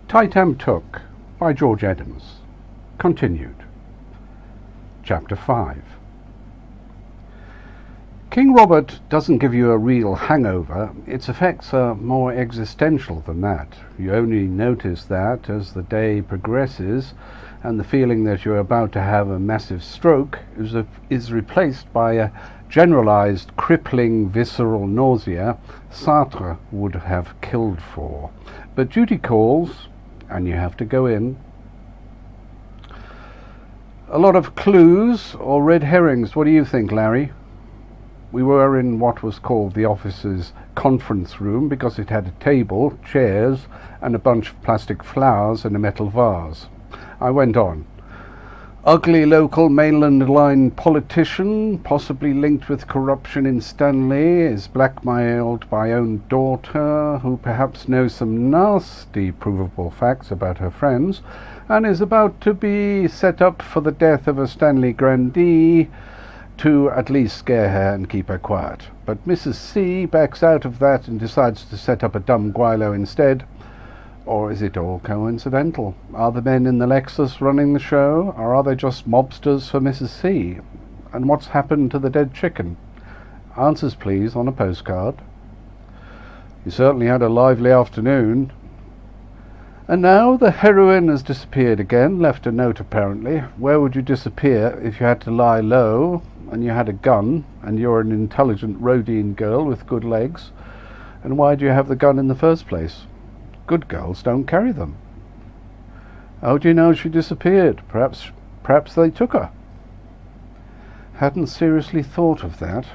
TAM TUK by George Adams. Continued. Chapter 5. King Robert doesn't give you a real hangover. Its effects are more existential than that. You only notice that as the day progresses and the feeling that you're about to have a massive stroke is replaced by a generalized, crippling, visceral nausea Sartre would have killed for. But duty calls, and you have to go in. A lot of clues or red herrings. What do you think, Larry? We were in what was called the office's conference room because it had a table, chairs, and a bunch of plastic flowers in a metal vase. I went on. Ugly local mainland line politician, possibly linked with corruption in Stanley, is blackmailed by own daughter, who perhaps knows some nasty provable facts about her friends, and is about to be set up for the death of a Stanley grandee to at least scare her and keep her quiet. But Mrs. C backs out of that and decides to set up a dumb guilo instead. Or is it all coincidental? Are the men in the Lexus running the show, or are they just mobsters for Mrs. C? And what's happened to the dead chicken? Answers, please, on a postcard. You certainly had a lively afternoon. And now the heroine has disappeared again, left a note apparently. Where would you disappear if you had to lie low, and you had a gun, and you're an intelligent Rhodine girl with good legs? And why do you have the gun in the first place? Good girls don't carry them. How do you know she disappeared? Perhaps they took her. Hadn't seriously thought of that.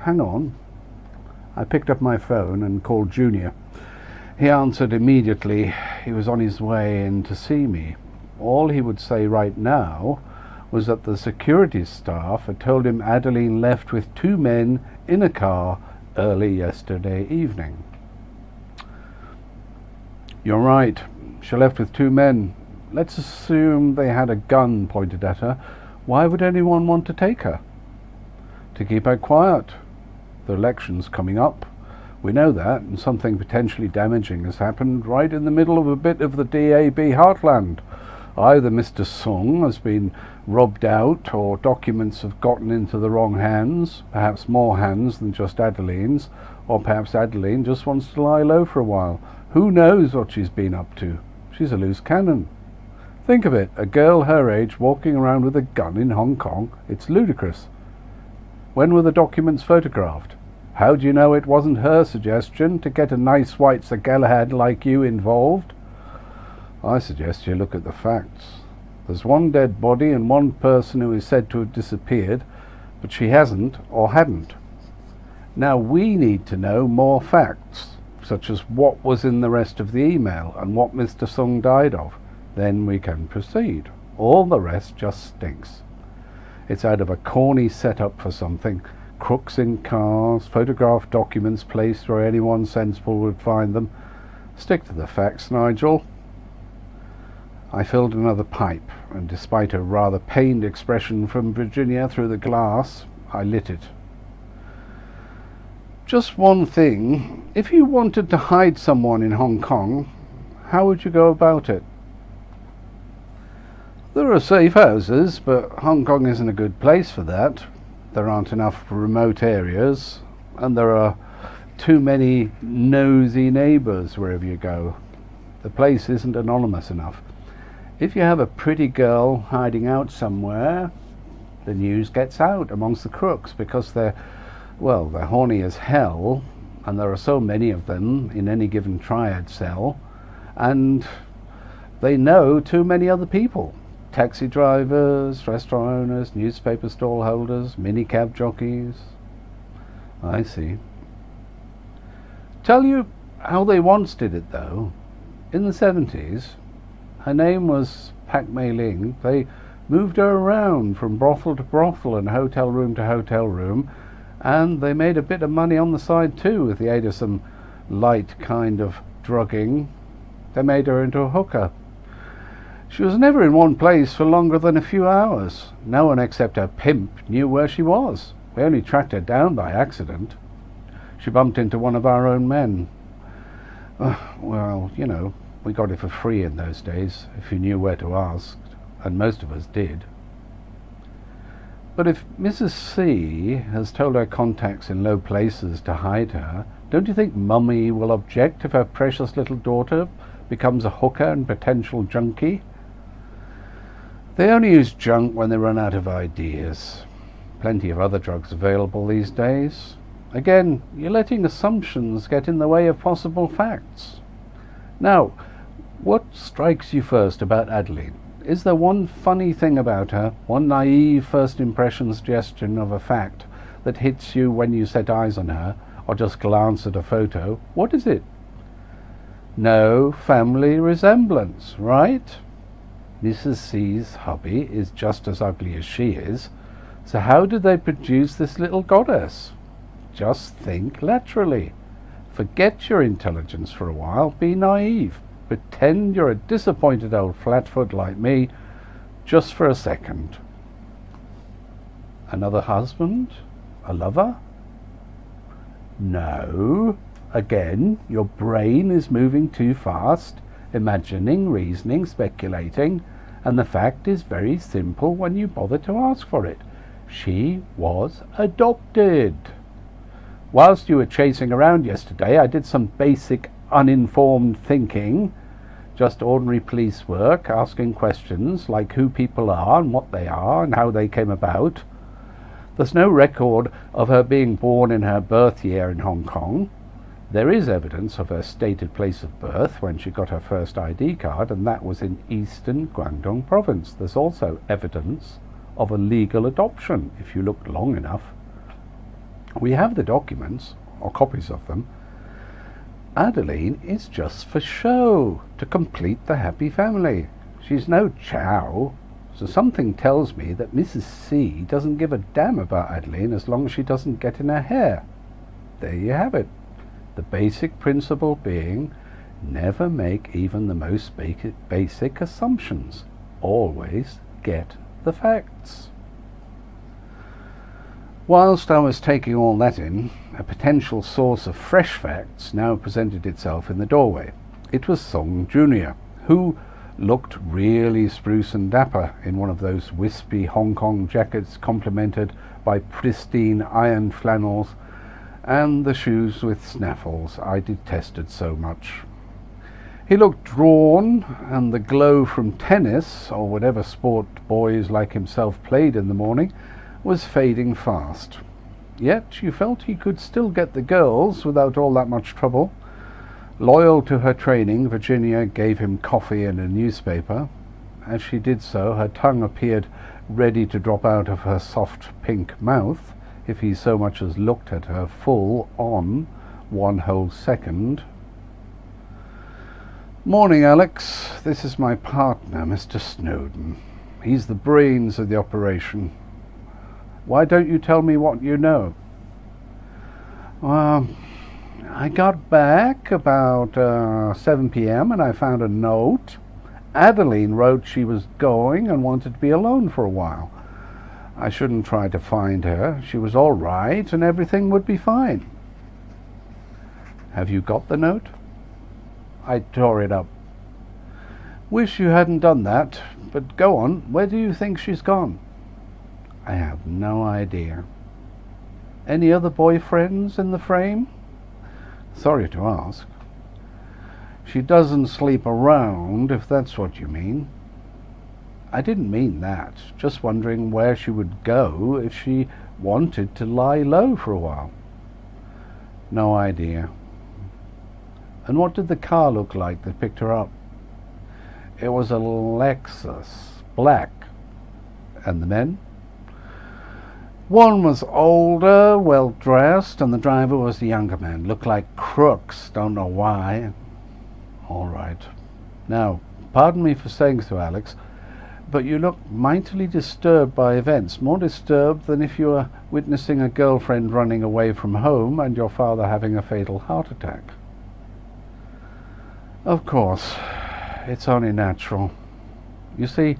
Hang on. I picked up my phone and called Junior. He answered immediately. He was on his way in to see me. All he would say right now was that the security staff had told him Adeline left with 2 men in a car early yesterday evening. You're right. She left with 2 men. Let's assume they had a gun pointed at her. Why would anyone want to take her? To keep her quiet. The election's coming up. We know that, and something potentially damaging has happened right in the middle of a bit of the DAB heartland. Either Mr. Sung has been robbed out, or documents have gotten into the wrong hands, perhaps more hands than just Adeline's, or perhaps Adeline just wants to lie low for a while. Who knows what she's been up to? She's a loose cannon. Think of it, a girl her age walking around with a gun in Hong Kong. It's ludicrous. When were the documents photographed? How do you know it wasn't her suggestion to get a nice white Sir Galahad like you involved? I suggest you look at the facts. There's 1 dead body and 1 person who is said to have disappeared, but she hasn't or hadn't. Now we need to know more facts, such as what was in the rest of the email and what Mr. Sung died of. Then we can proceed. All the rest just stinks. It's out of a corny setup for something. Crooks in cars, photographed documents placed where anyone sensible would find them. Stick to the facts, Nigel. I filled another pipe, and despite a rather pained expression from Virginia through the glass, I lit it. Just one thing. If you wanted to hide someone in Hong Kong, how would you go about it? There are safe houses, but Hong Kong isn't a good place for that. There aren't enough remote areas, and there are too many nosy neighbours wherever you go. The place isn't anonymous enough. If you have a pretty girl hiding out somewhere, the news gets out amongst the crooks because they're horny as hell, and there are so many of them in any given triad cell, and they know too many other people. Taxi drivers, restaurant owners, newspaper stall holders, minicab jockeys. I see. Tell you how they once did it, though. In the 70s, her name was Pak Mei Ling. They moved her around from brothel to brothel and hotel room to hotel room, and they made a bit of money on the side too with the aid of some light kind of drugging. They made her into a hooker. She was never in one place for longer than a few hours. No one except her pimp knew where she was. We only tracked her down by accident. She bumped into one of our own men. Well, you know, We got it for free in those days, if you knew where to ask, and most of us did. But if Mrs. C has told her contacts in low places to hide her, don't you think Mummy will object if her precious little daughter becomes a hooker and potential junkie? They only use junk when they run out of ideas. Plenty of other drugs available these days. Again, you're letting assumptions get in the way of possible facts. Now, what strikes you first about Adeline? Is there one funny thing about her, one naive first impression suggestion of a fact that hits you when you set eyes on her, or just glance at a photo? What is it? No family resemblance, right? Mrs. C's hubby is just as ugly as she is, so how did they produce this little goddess? Just think laterally. Forget your intelligence for a while, be naive. Pretend you're a disappointed old flatfoot like me, just for a second. Another husband? A lover? No. Again, your brain is moving too fast, imagining, reasoning, speculating, and the fact is very simple when you bother to ask for it. She was adopted. Whilst you were chasing around yesterday, I did some basic uninformed thinking, just ordinary police work, asking questions like who people are and what they are and how they came about. There's no record of her being born in her birth year in Hong Kong. There is evidence of her stated place of birth when she got her first ID card, and that was in eastern Guangdong province. There's also evidence of a legal adoption, if you look long enough. We have the documents, or copies of them. Adeline is just for show, to complete the happy family. She's no Chow, so something tells me that Mrs. C doesn't give a damn about Adeline as long as she doesn't get in her hair. There you have it. The basic principle being, never make even the most basic assumptions. Always get the facts. Whilst I was taking all that in, a potential source of fresh facts now presented itself in the doorway. It was Song Jr., who looked really spruce and dapper in one of those wispy Hong Kong jackets complemented by pristine iron flannels and the shoes with snaffles I detested so much. He looked drawn, and the glow from tennis, or whatever sport boys like himself played in the morning, was fading fast. Yet you felt he could still get the girls without all that much trouble. Loyal to her training, Virginia gave him coffee and a newspaper. As she did so, her tongue appeared ready to drop out of her soft pink mouth if he so much as looked at her full on 1 whole second. Morning, Alex. This is my partner, Mr. Snowden. He's the brains of the operation. Why don't you tell me what you know? Well, I got back about 7 p.m. and I found a note. Adeline wrote she was going and wanted to be alone for a while. I shouldn't try to find her. She was all right and everything would be fine. Have you got the note? I tore it up. Wish you hadn't done that, but go on. Where do you think she's gone? I have no idea. Any other boyfriends in the frame? Sorry to ask. She doesn't sleep around, if that's what you mean. I didn't mean that. Just wondering where she would go if she wanted to lie low for a while. No idea. And what did the car look like that picked her up? It was a Lexus, black. And the men? One was older, well-dressed, and the driver was the younger man. Looked like crooks, don't know why. All right. Now, pardon me for saying so, Alex, but you look mightily disturbed by events, more disturbed than if you were witnessing a girlfriend running away from home and your father having a fatal heart attack. Of course, it's only natural. You see,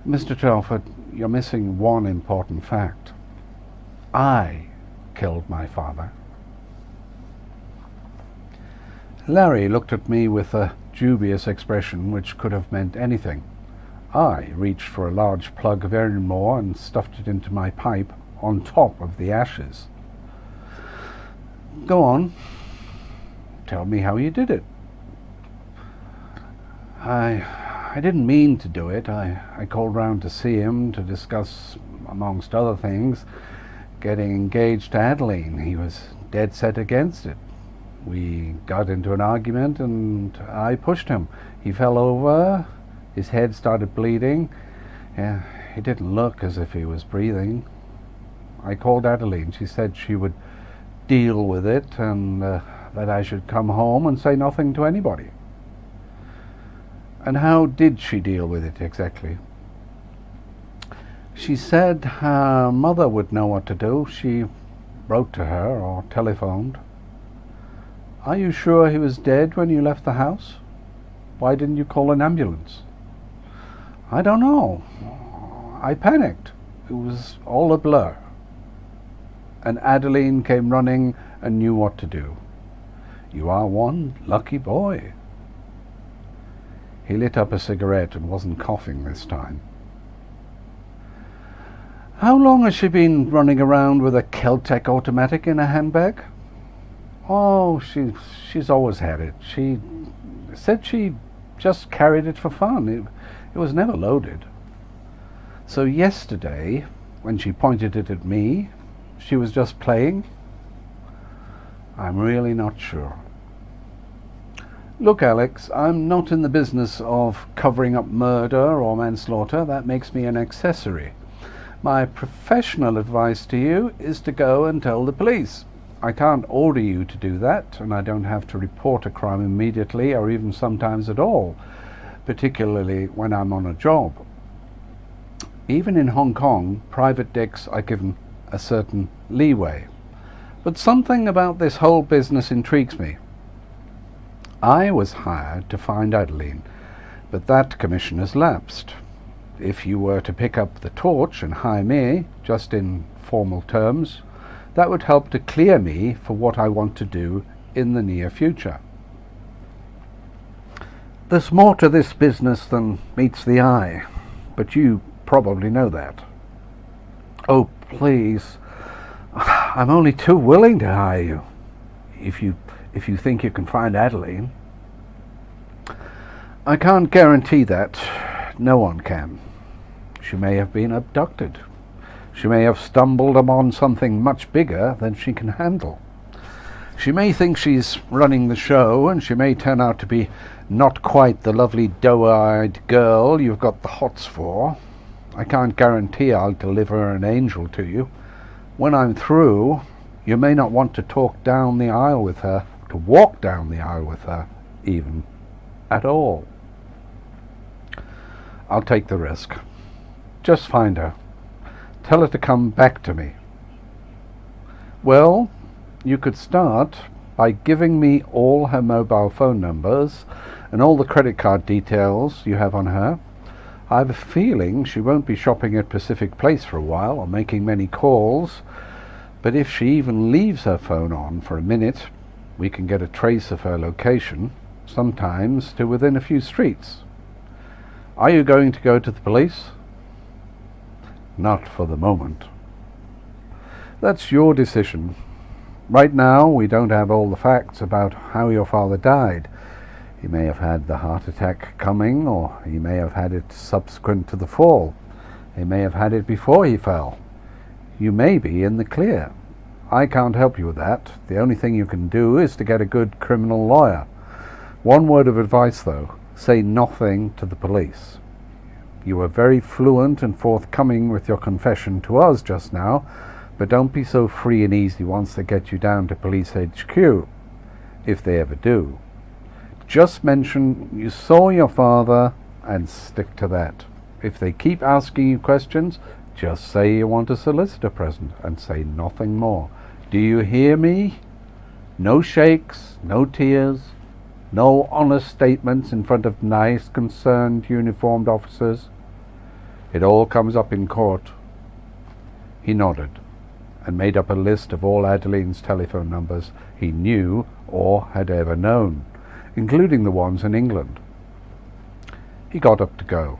Mr. Telford, you're missing one important fact. I killed my father. Larry looked at me with a dubious expression which could have meant anything. I reached for a large plug of Erin-Moor and stuffed it into my pipe on top of the ashes. Go on. Tell me how you did it. I didn't mean to do it. I called round to see him to discuss, amongst other things, getting engaged to Adeline. He was dead set against it. We got into an argument and I pushed him. He fell over, his head started bleeding. He didn't look as if he was breathing. I called Adeline. She said she would deal with it and that I should come home and say nothing to anybody. And how did she deal with it exactly? She said her mother would know what to do. She wrote to her or telephoned. Are you sure he was dead when you left the house? Why didn't you call an ambulance? I don't know. I panicked. It was all a blur. And Adeline came running and knew what to do. You are one lucky boy. He lit up a cigarette and wasn't coughing this time. How long has she been running around with a Kel-Tec automatic in her handbag? Oh, she's always had it. She said she just carried it for fun. It was never loaded. So yesterday, when she pointed it at me, she was just playing? I'm really not sure. Look, Alex, I'm not in the business of covering up murder or manslaughter. That makes me an accessory. My professional advice to you is to go and tell the police. I can't order you to do that, and I don't have to report a crime immediately or even sometimes at all, particularly when I'm on a job. Even in Hong Kong, private decks are given a certain leeway. But something about this whole business intrigues me. I was hired to find Adeline, but that commission has lapsed. If you were to pick up the torch and hire me, just in formal terms, that would help to clear me for what I want to do in the near future. There's more to this business than meets the eye, but you probably know that. Oh, please. I'm only too willing to hire you, if you think you can find Adeline. I can't guarantee that. No one can. She may have been abducted. She may have stumbled upon something much bigger than she can handle. She may think she's running the show, and she may turn out to be not quite the lovely doe-eyed girl you've got the hots for. I can't guarantee I'll deliver an angel to you. When I'm through, you may not want to talk down the aisle with her, to walk down the aisle with her, even, at all. I'll take the risk. Just find her. Tell her to come back to me. Well, you could start by giving me all her mobile phone numbers and all the credit card details you have on her. I have a feeling she won't be shopping at Pacific Place for a while or making many calls, but if she even leaves her phone on for a minute, we can get a trace of her location, sometimes to within a few streets. Are you going to go to the police? Not for the moment. That's your decision. Right now, we don't have all the facts about how your father died. He may have had the heart attack coming, or he may have had it subsequent to the fall. He may have had it before he fell. You may be in the clear. I can't help you with that. The only thing you can do is to get a good criminal lawyer. One word of advice, though. Say nothing to the police. You were very fluent and forthcoming with your confession to us just now, but don't be so free and easy once they get you down to Police HQ, if they ever do. Just mention you saw your father and stick to that. If they keep asking you questions, just say you want a solicitor present and say nothing more. Do you hear me? No shakes, no tears, no honest statements in front of nice, concerned, uniformed officers. It all comes up in court. He nodded and made up a list of all Adeline's telephone numbers he knew or had ever known. including the ones in England. He got up to go.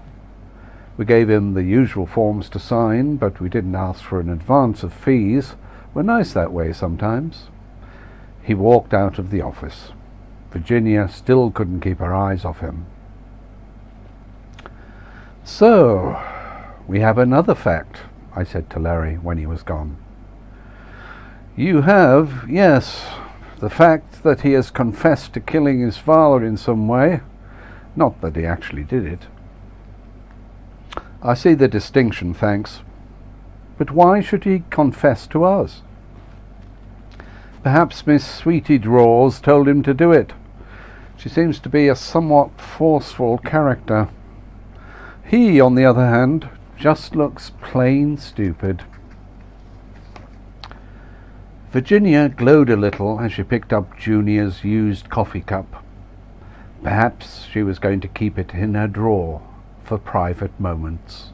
We gave him the usual forms to sign, but we didn't ask for an advance of fees. We're nice that way sometimes. He walked out of the office. Virginia still couldn't keep her eyes off him. "So, we have another fact," I said to Larry when he was gone. "You have, yes, the fact that he has confessed to killing his father in some way, not that he actually did it." "I see the distinction, thanks. But why should he confess to us?" "Perhaps Miss Sweetie Draws told him to do it. She seems to be a somewhat forceful character. He, on the other hand, just looks plain stupid." Virginia glowed a little as she picked up Junior's used coffee cup. Perhaps she was going to keep it in her drawer for private moments.